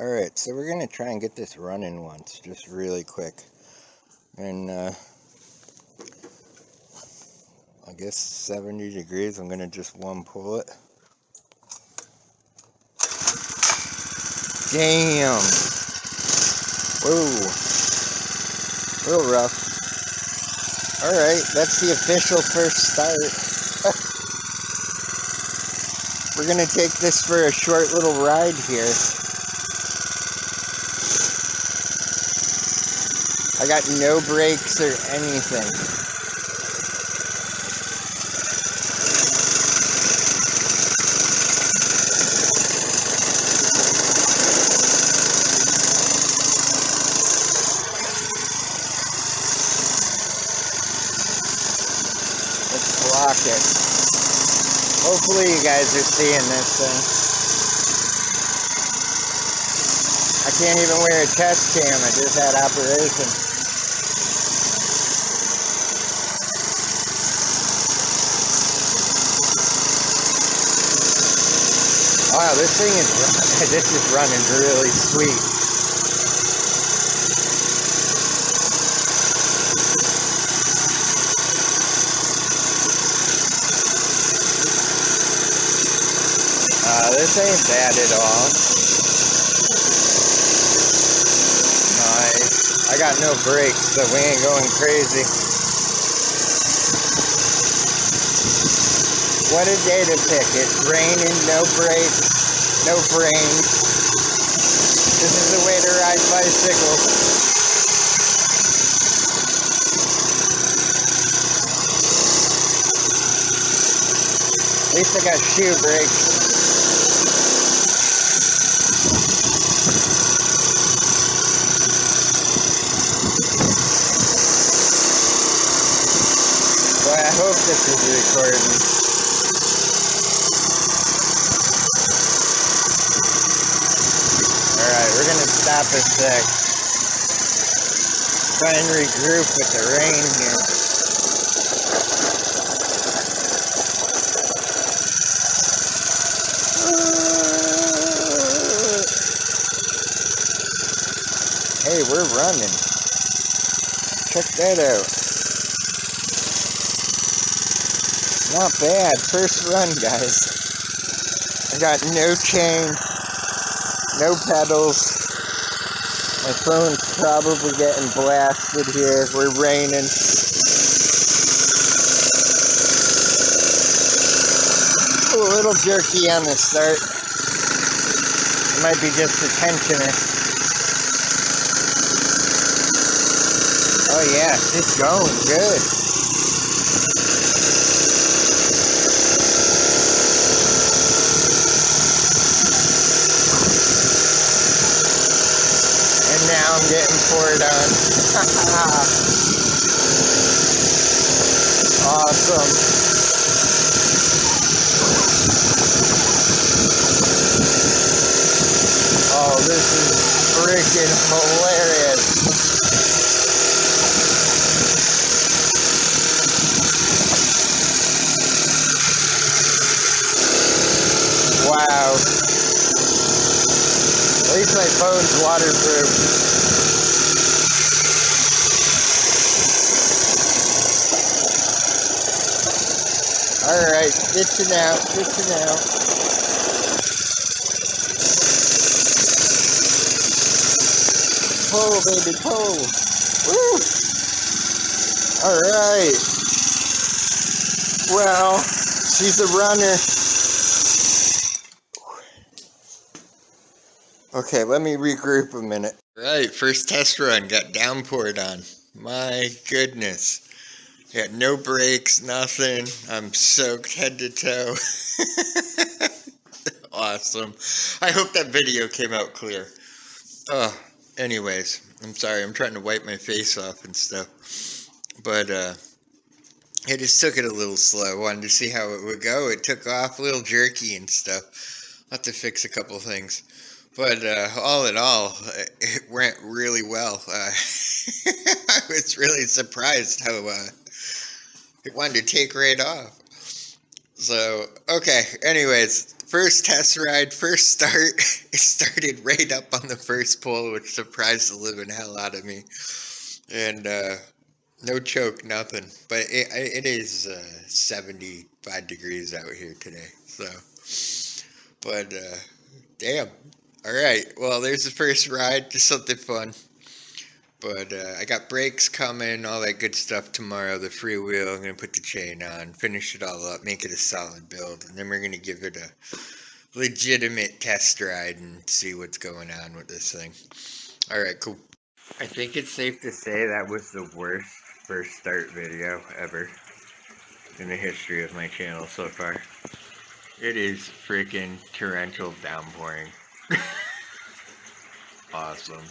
Alright, so we're going to try and get this running once, just really quick. And, I guess 70 degrees, I'm going to just one pull it. Damn! Whoa! A little rough. Alright, that's the official first start. We're going to take this for a short little ride here. I got no brakes or anything. Let's block it. Hopefully you guys are seeing this thing. I can't even wear a chest cam, I just had operation. Wow, this thing is running really sweet. This ain't bad at all. No, I got no brakes, so we ain't going crazy. What a day to pick. It's raining, no brakes, no brains. This is the way to ride bicycles. At least I got shoe brakes. Boy, I hope this is recording. Alright, we're gonna stop a sec. Try and regroup with the rain here. Hey, we're running. Check that out. Not bad. First run, guys. I got no chain, no pedals. My phone's probably getting blasted here. We're raining. A little jerky on the start. It might be just the tensioner. Oh yeah, it's going good. And now I'm getting poured on. Awesome. Oh, this is freaking hilarious. Wow. At least my phone's waterproof. Alright, ditching out, ditching out. Pull, baby, pull. Woo! Alright. Well, she's a runner. Okay, let me regroup a minute. Right, first test run, got downpoured on. My goodness. Got no brakes, nothing. I'm soaked head to toe. Awesome. I hope that video came out clear. Anyways, I'm sorry, I'm trying to wipe my face off and stuff. But, I just took it a little slow. Wanted to see how it would go. It took off a little jerky and stuff. I'll have to fix a couple things. But all in all, it went really well. I was really surprised how it wanted to take right off. So, okay. Anyways, First test ride, first start, it started right up on the first pole, which surprised the living hell out of me. And no choke, nothing. But it is 75 degrees out here today. So, but damn. All right. Well, there's the first ride. Just something fun. But I got brakes coming, all that good stuff tomorrow. The freewheel, I'm going to put the chain on, finish it all up, make it a solid build. And then we're going to give it a legitimate test ride and see what's going on with this thing. All right, cool. I think it's safe to say that was the worst first start video ever in the history of my channel so far. It is freaking torrential downpouring. Awesome.